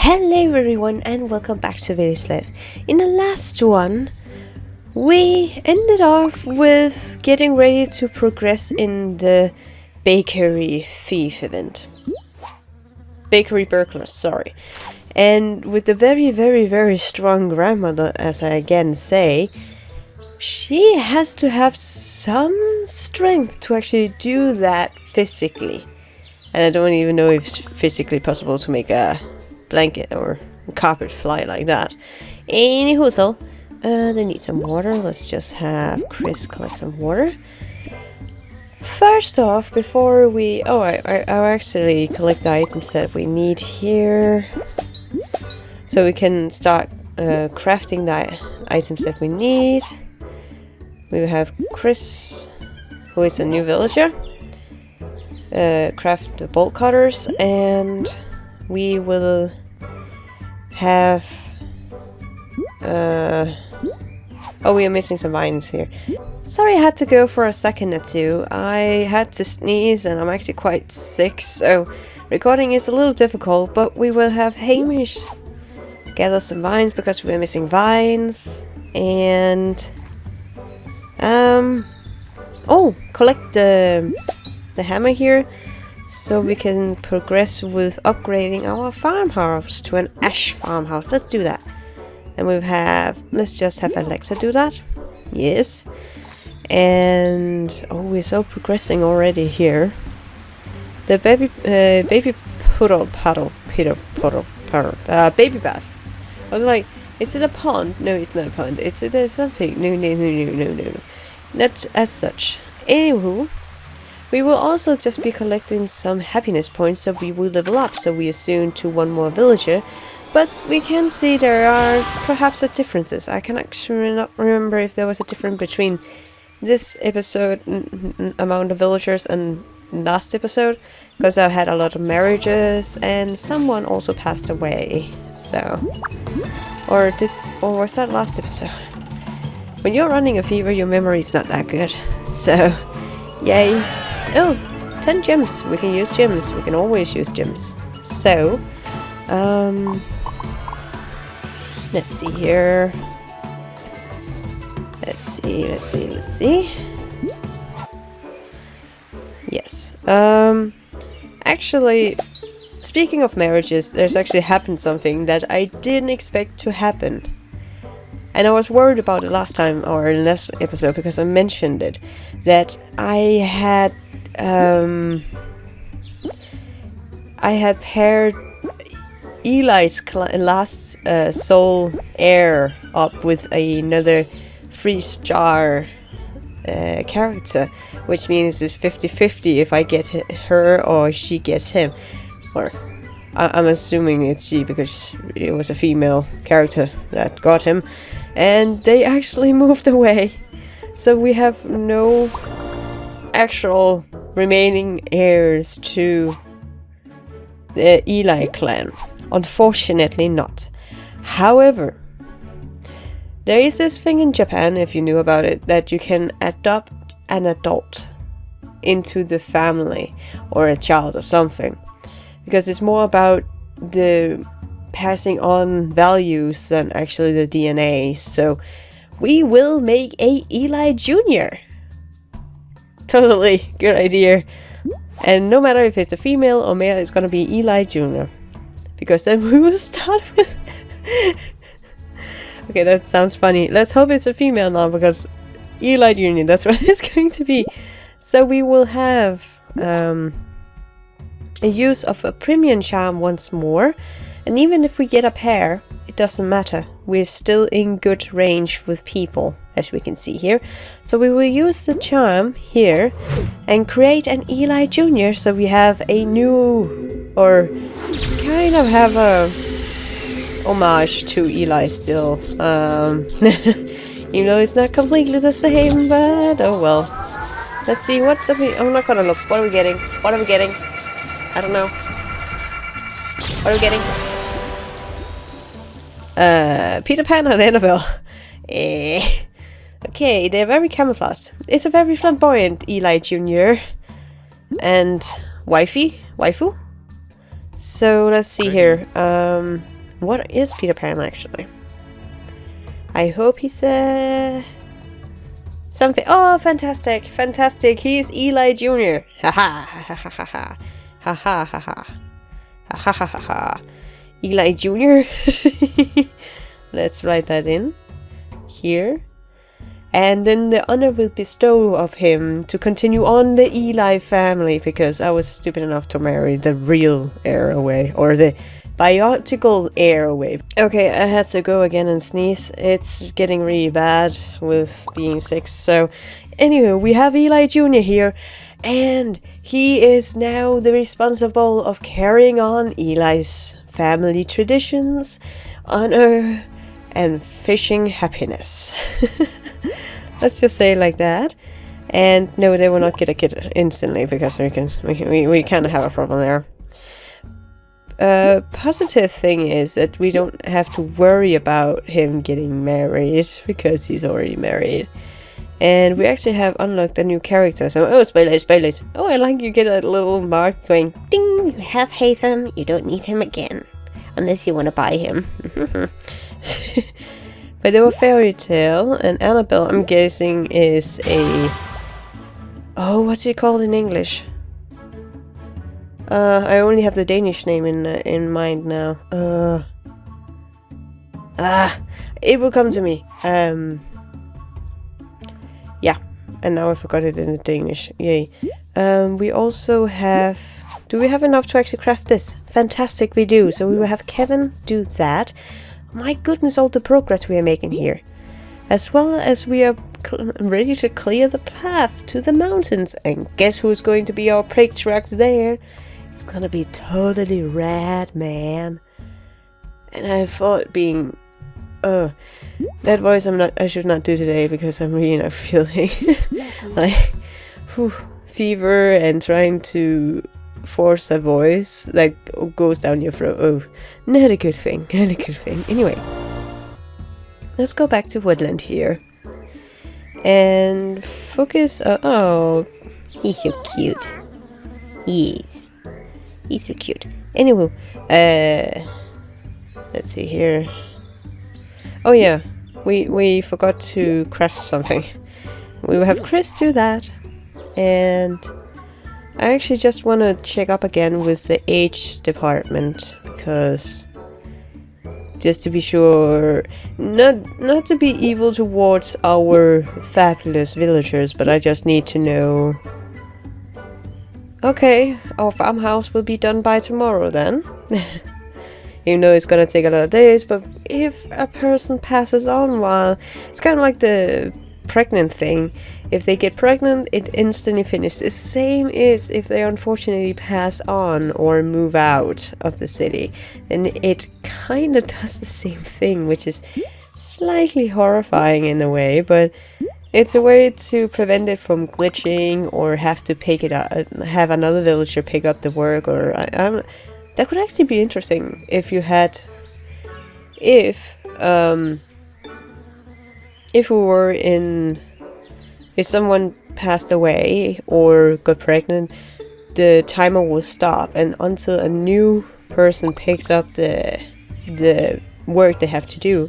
Hello everyone and welcome back to Village Life. In the last one, we ended off with getting ready to progress in the bakery thief event. Bakery burglar, sorry. And with the very strong grandmother, as I again say, she has to have some strength to actually do that physically. And I don't even know if it's physically possible to make a blanket or carpet fly like that. Anywho, so they need some water. Let's just have Chris collect some water. First off, before we... I actually collect the items that we need here. So we can start crafting the items that we need. We have Chris, who is a new villager. Craft the bolt cutters, and we will have we are missing some vines here. Sorry, I had to go for a second or two. I had to sneeze and I'm actually quite sick, so recording is a little difficult, but we will have Hamish gather some vines because we're missing vines, and collect the hammer here, so we can progress with upgrading our farmhouse to an ash farmhouse. Let's do that. And let's just have Alexa do that. Yes. And we're so progressing already here. The baby baby bath. I was like, is it a pond? No, it's not a pond. Is it something? No. Not as such. Anywho, we will also just be collecting some happiness points, so we will level up, so we are soon to one more villager. But we can see there are perhaps differences. I can actually not remember if there was a difference between this episode amount of villagers and last episode, because I had a lot of marriages and someone also passed away. So, or was that last episode? When you're running a fever, your memory is not that good. So, yay. Oh, 10 gems. We can use gems. We can always use gems. So, let's see here. Let's see. Yes. Actually, speaking of marriages, there's actually happened something that I didn't expect to happen. And I was worried about it last time, or in last episode, because I mentioned it, that I had paired Eli's last soul heir up with another 3-star character, which means it's 50-50 if I get her or she gets him. Or I'm assuming it's she, because it was a female character that got him. And they actually moved away. So we have no actual remaining heirs to the Eli clan. Unfortunately not. However, there is this thing in Japan, if you knew about it, that you can adopt an adult into the family, or a child or something. Because it's more about the passing on values than actually the DNA. So we will make a Eli Jr. Totally good idea. And no matter if it's a female or male, it's gonna be Eli Jr. Because then we will start with... Okay, that sounds funny. Let's hope it's a female now, because Eli Jr., that's what it's going to be. So we will have a use of a premium charm once more. And even if we get a pair, it doesn't matter. We're still in good range with people, as we can see here. So we will use the charm here and create an Eli Jr. So we have a new, or kind of have a homage to Eli still. Even though it's not completely the same, but oh well. Let's see, what's up? I'm not gonna look. What are we getting? I don't know. What are we getting? Peter Pan and Annabelle. Okay, they're very camouflaged. It's a very flamboyant Eli Jr. and waifu. So let's see here. What is Peter Pan actually? I hope he's something. Oh, fantastic, fantastic! He is Eli Jr. Ha ha ha ha ha ha ha ha ha ha ha ha ha ha. Eli Jr. Let's write that in here. And then the honor will bestow of him to continue on the Eli family, because I was stupid enough to marry the real heir away, or the biological heir away. Okay, I had to go again and sneeze. It's getting really bad with being sick. So anyway, we have Eli Jr. here, and he is now the responsible of carrying on Eli's family traditions, honor, and fishing happiness. Let's just say it like that. And no, they will not get a kid instantly, because we kind of have a problem there. Positive thing is that we don't have to worry about him getting married, because he's already married. And we actually have unlocked a new character. So, oh, Spaylace. Oh, I like you get a little mark going, ding, you have Hatham, you don't need him again. Unless you want to buy him. But they were Fairy Tale, and Annabelle, I'm guessing, is a... Oh, what's it called in English? I only have the Danish name in mind now. It will come to me. Yeah, and now I forgot it in the Danish. Yay. We also have... Do we have enough to actually craft this? Fantastic, we do. So we will have Kevin do that. My goodness, all the progress we are making here. As well as we are ready to clear the path to the mountains. And guess who's going to be our patriarchs there? It's gonna be totally rad, man. And I thought being... that voice I should not do today, because I'm really not feeling like fever and trying to force a voice that goes down your throat. Oh, not a good thing, not a good thing. Anyway, let's go back to Woodland here and focus. Oh, he's so cute. Yes, he's so cute. Anyway, let's see here. Oh yeah, we forgot to craft something. We will have Chris do that, and I actually just want to check up again with the age department, because just to be sure, not to be evil towards our fabulous villagers, but I just need to know. Okay, our farmhouse will be done by tomorrow then. Even though it's gonna take a lot of days, but if a person passes on while... It's kind of like the pregnant thing. If they get pregnant, it instantly finishes. The same is if they unfortunately pass on or move out of the city. Then it kind of does the same thing, which is slightly horrifying in a way, but it's a way to prevent it from glitching or have to pick it up, have another villager pick up the work, or that could actually be interesting if you had, if we were in, if someone passed away or got pregnant, the timer will stop, and until a new person picks up the work they have to do,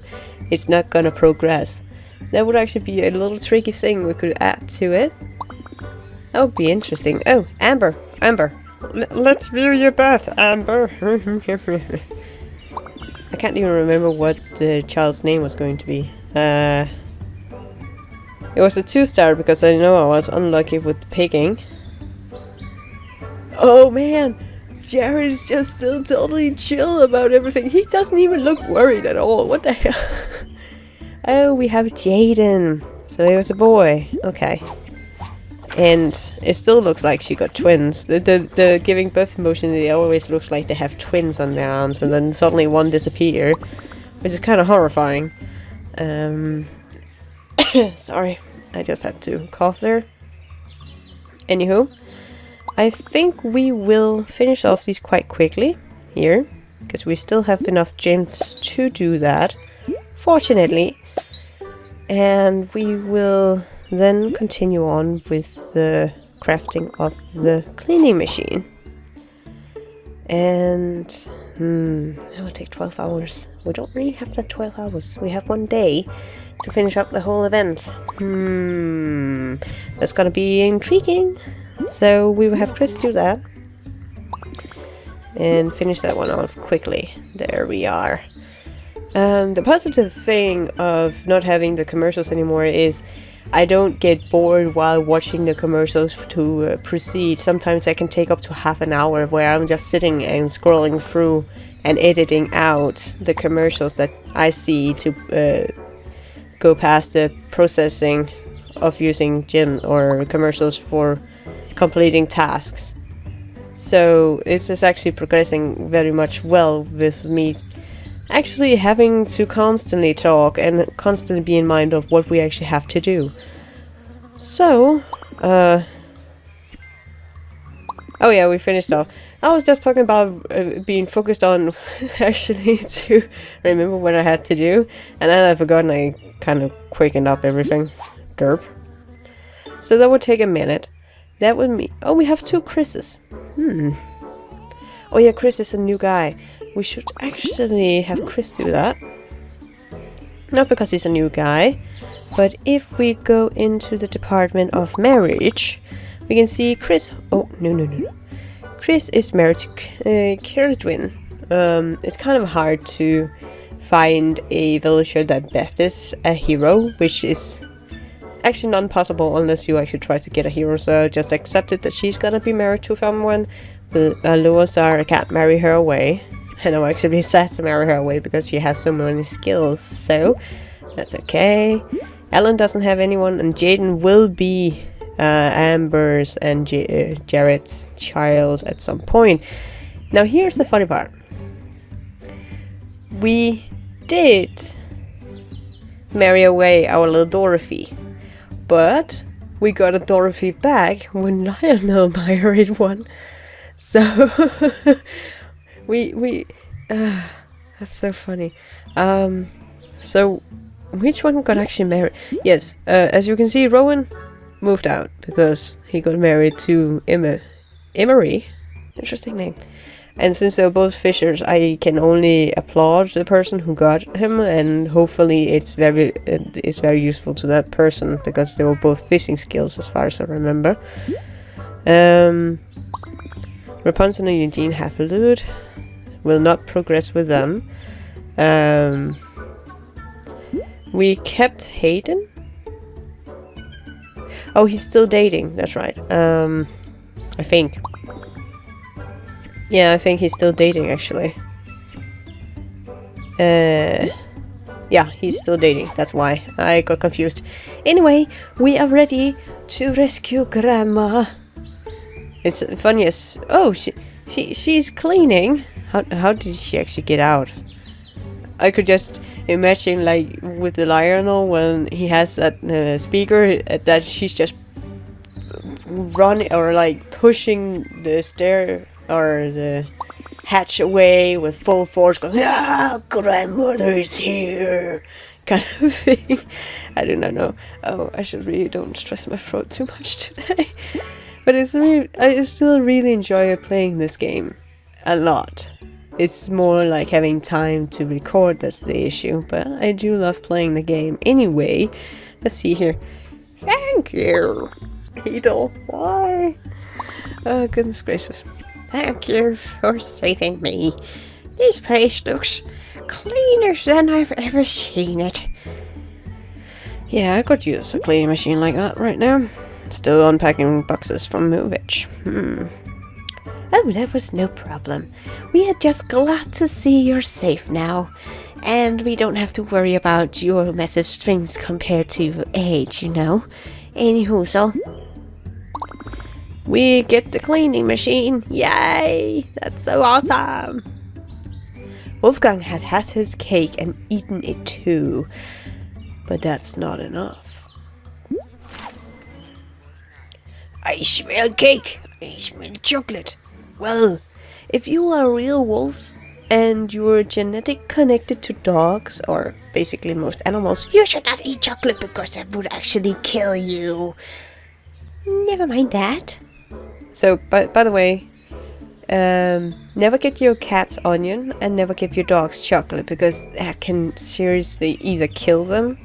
it's not gonna progress. That would actually be a little tricky thing we could add to it. That would be interesting. Oh, Amber, let's view your bath, Amber. I can't even remember what the child's name was going to be. It was a 2-star because I know I was unlucky with the picking. Oh man, Jared is just still totally chill about everything. He doesn't even look worried at all. What the hell? Oh, we have Jaden. So it was a boy. Okay. And it still looks like she got twins. The giving birth emotion, it always looks like they have twins on their arms, and then suddenly one disappear, which is kind of horrifying. Sorry, I just had to cough there. Anywho, I think we will finish off these quite quickly here, because we still have enough gems to do that, fortunately. And we will then continue on with the crafting of the cleaning machine. And That would take 12 hours. We don't really have that 12 hours. We have 1 day to finish up the whole event. That's gonna be intriguing. So we will have Chris do that. And finish that one off quickly. There we are. The positive thing of not having the commercials anymore is I don't get bored while watching the commercials to proceed. Sometimes I can take up to half an hour where I'm just sitting and scrolling through and editing out the commercials that I see to go past the processing of using gym or commercials for completing tasks. So this is actually progressing very much well with me actually having to constantly talk and constantly be in mind of what we actually have to do. So, oh yeah, we finished off. I was just talking about being focused on actually to remember what I had to do, and then I forgot and I kind of quickened up everything. Derp. So that would take a minute. That would mean... Oh, we have 2 Chris's. Oh yeah, Chris is a new guy. We should actually have Chris do that. Not because he's a new guy, but if we go into the department of marriage, we can see Chris... Oh, no. Chris is married to Kerdwin. It's kind of hard to find a villager that best is a hero, which is actually not possible unless you actually try to get a hero. So just accept it that she's gonna be married to someone. The Lua Star can't marry her away. And I'm actually sad to marry her away because she has so many skills. So that's okay. Ellen doesn't have anyone, and Jaden will be Amber's and Jared's child at some point. Now here's the funny part. We did marry away our little Dorothy, but we got a Dorothy back when Lionel married one. So that's so funny. So which one got actually married? Yes, as you can see, Rowan moved out because he got married to Emery. Interesting name. And since they're both fishers, I can only applaud the person who got him, and hopefully it's very useful to that person because they were both fishing skills as far as I remember. Rapunzel and Eugene have a loot. Will not progress with them. We kept Hayden. Oh, he's still dating. That's right. I think. Yeah, I think he's still dating, actually. Yeah, he's still dating. That's why I got confused. Anyway, we are ready to rescue Grandma. It's funny as... Oh, she's cleaning. How did she actually get out? I could just imagine, like, with the Lionel, when he has that speaker, that she's just running, or like pushing the stair or the hatch away with full force, going, "Ah, grandmother is here," kind of thing. I do not know. Oh, I should really don't stress my throat too much today. But I still really enjoy playing this game a lot. It's more like having time to record that's the issue, but I do love playing the game anyway. Let's see here. Thank you, Beetle. Why? Oh, goodness gracious. Thank you for saving me. This place looks cleaner than I've ever seen it. Yeah, I could use a cleaning machine like that right now. Still unpacking boxes from movage. Oh, that was no problem. We are just glad to see you're safe now. And we don't have to worry about your massive strength compared to age, you know. Anywho, so... we get the cleaning machine. Yay! That's so awesome! Wolfgang had his cake and eaten it too. But that's not enough. I smell cake. I smell chocolate. Well, if you are a real wolf and you're genetic connected to dogs, or basically most animals, you should not eat chocolate because that would actually kill you. Never mind that. So, by the way, Never get your cats onion and never give your dogs chocolate, because that can seriously either kill them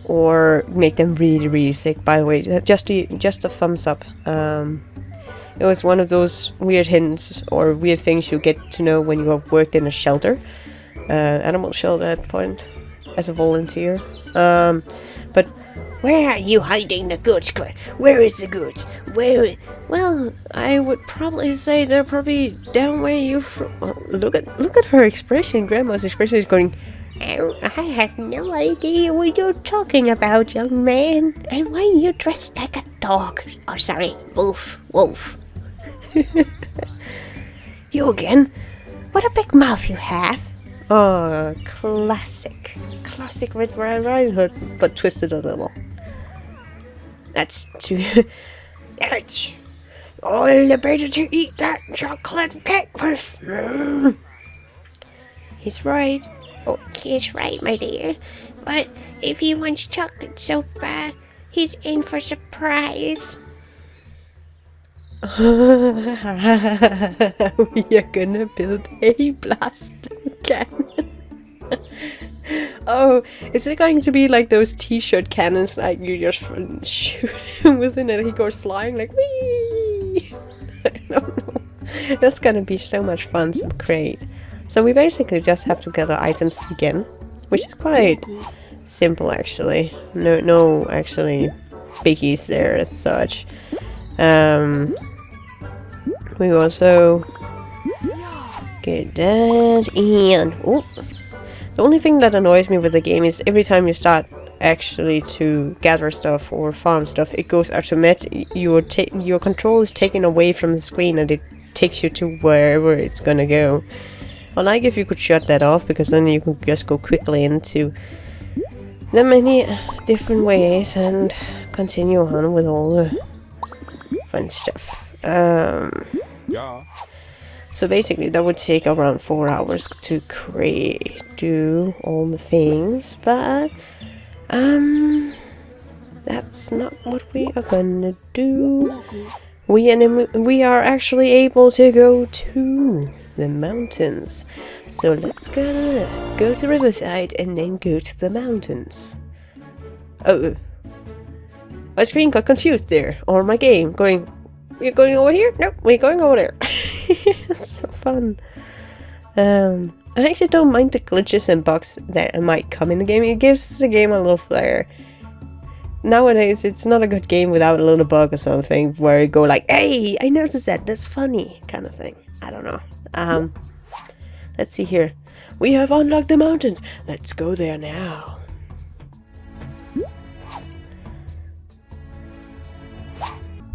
or make them really, really sick. By the way, just a thumbs up. It was one of those weird hints or weird things you get to know when you have worked in a shelter, animal shelter at point, as a volunteer. But where are you hiding the goods? Where is the goods? Where? Well, I would probably say they're probably down where you from. Look at her expression. Grandma's expression is going, Oh, I have no idea what you're talking about, young man. And why are you dressed like a dog? Oh, sorry, wolf. You again? What a big mouth you have. oh, classic Red Riding Hood, but twisted a little. That's too... That's all the better to eat that chocolate cake with. He's right. Oh, he's right, my dear. But if he wants chocolate so bad, he's in for surprise. We are gonna build a blast cannon. Oh, is it going to be like those t-shirt cannons, like you just shoot him with it and he goes flying like whee? I don't know. That's gonna be so much fun to create. So we basically just have to gather items again, which is quite simple actually. No actually biggies there as such. We also get that, and oh, the only thing that annoys me with the game is every time you start actually to gather stuff or farm stuff, it goes automatic. Your control is taken away from the screen and it takes you to wherever it's gonna go. I like if you could shut that off, because then you could just go quickly into the many different ways and continue on with all the fun stuff. Yeah. So basically that would take around 4 hours to do all the things, but that's not what we are gonna do. We are actually able to go to the mountains. So let's go to Riverside and then go to the mountains. Oh, my screen got confused there, or my game going, we're going over here? Nope, we're going over there. It's so fun. I actually don't mind the glitches and bugs that might come in the game. It gives the game a little flair. Nowadays, it's not a good game without a little bug or something where you go like, hey, I noticed that, that's funny, kind of thing. I don't know. Let's see here. We have unlocked the mountains. Let's go there now.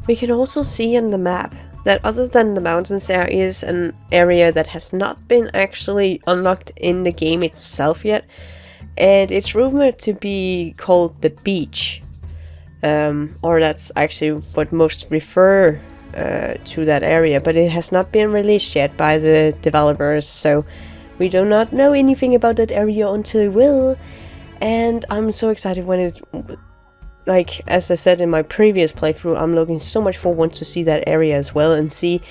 We can also see on the map that other than the mountains, there is an area that has not been actually unlocked in the game itself yet. And it's rumored to be called the beach. Or that's actually what most refer to that area, but it has not been released yet by the developers, so we do not know anything about that area until it will. And I'm so excited when it, like as I said in my previous playthrough, I'm looking so much forward to see that area as well and see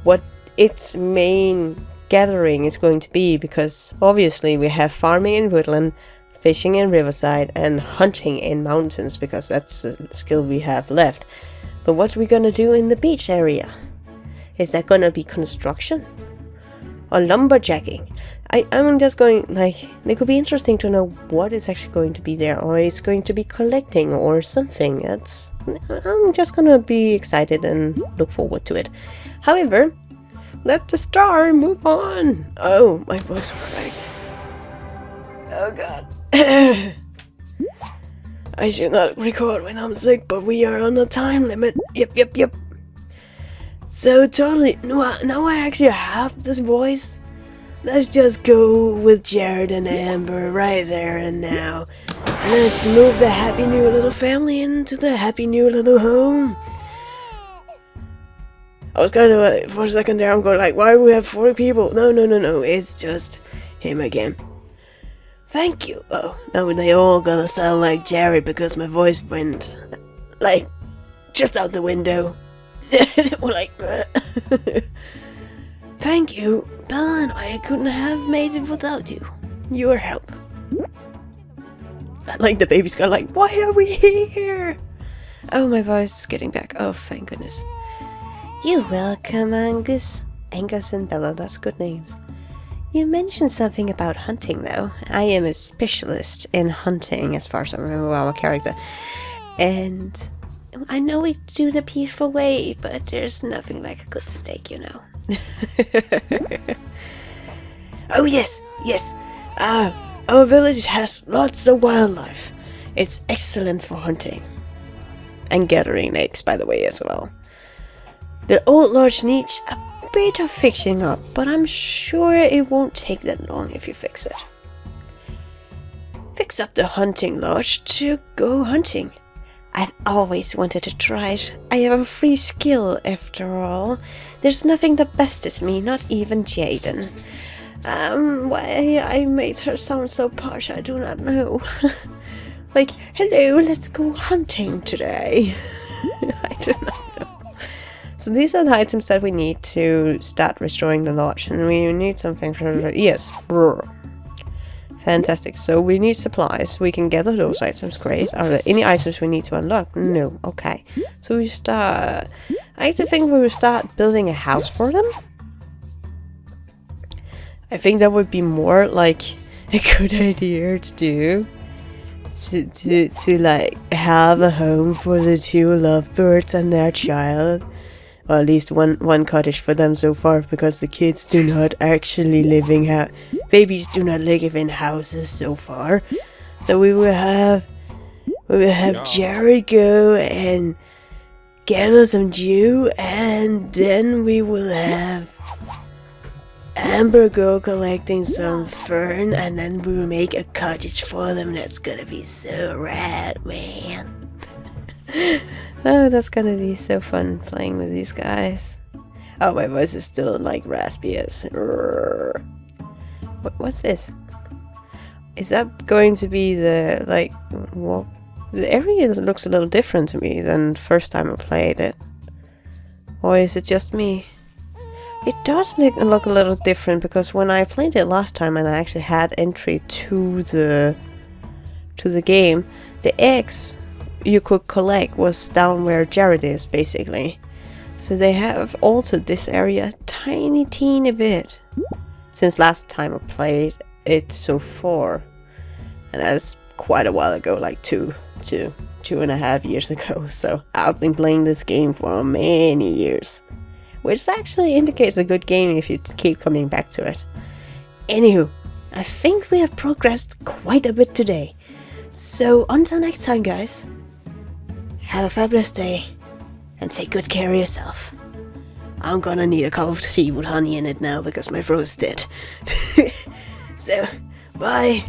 what its main gathering is going to be, because obviously we have farming in Woodland, fishing in Riverside, and hunting in mountains, because that's the skill we have left. But what are we gonna do in the beach area? Is that gonna be construction? Or lumberjacking? I'm just going, like, it could be interesting to know what is actually going to be there, or it's going to be collecting or something. I'm just gonna be excited and look forward to it. However, let the star move on. Oh, my voice cracked. Oh god. I should not record when I'm sick, but we are on a time limit. Yep. So totally, now I actually have this voice. Let's just go with Jared and Amber right there and now. Let's move the happy new little family into the happy new little home. I was kind of, for a second there, I'm going like, why do we have 4 people? No, it's just him again. Thank you. Oh, now they all gonna sound like Jared because my voice went, like, just out the window. Or like, Thank you, Bella, and I couldn't have made it without you. Your help. Like the baby's got like, why are we here? Oh, my voice is getting back. Oh, thank goodness. You're welcome, Angus. Angus and Bella, that's good names. You mentioned something about hunting, though. I am a specialist in hunting, as far as I remember our character. And I know we do the peaceful way, but there's nothing like a good steak, you know. Oh, yes. Our village has lots of wildlife. It's excellent for hunting. And gathering eggs, by the way, as well. The old lodge needs a bit of fixing up, but I'm sure it won't take that long if you fix it. Fix up the hunting lodge to go hunting. I've always wanted to try it. I have a free skill, after all. There's nothing that bested me, not even Jaden. Why I made her sound so posh, I do not know. Like, hello, let's go hunting today. I do not know. So these are the items that we need to start restoring the lodge. And we need something for... Yes. Fantastic. So we need supplies. We can gather those items. Great. Are there any items we need to unlock? No. Okay. So we start... I actually think we will start building a house for them. I think that would be more like a good idea to do. To like have a home for the two lovebirds and their child. Or at least one cottage for them so far, because the kids do not actually babies do not live in houses so far. So we will have Jerry go and gather some dew, and then we will have Amber go collecting some fern, and then we will make a cottage for them. That's gonna be so rad, man. Oh, that's gonna be so fun playing with these guys. Oh, my voice is still like raspy as... What's this? Is that going to be the, like... Well, the area looks a little different to me than the first time I played it. Or is it just me? It does look a little different, because when I played it last time and I actually had entry to the game, the eggs you could collect was down where Jared is, basically. So they have altered this area a tiny teeny bit since last time I played it so far, and that's quite a while ago, like two and a half years ago. So I've been playing this game for many years, which actually indicates a good game if you keep coming back to it. Anywho, I think we have progressed quite a bit today. So until next time, guys, have a fabulous day and take good care of yourself. I'm gonna need a cup of tea with honey in it now because my throat's dead. So, bye.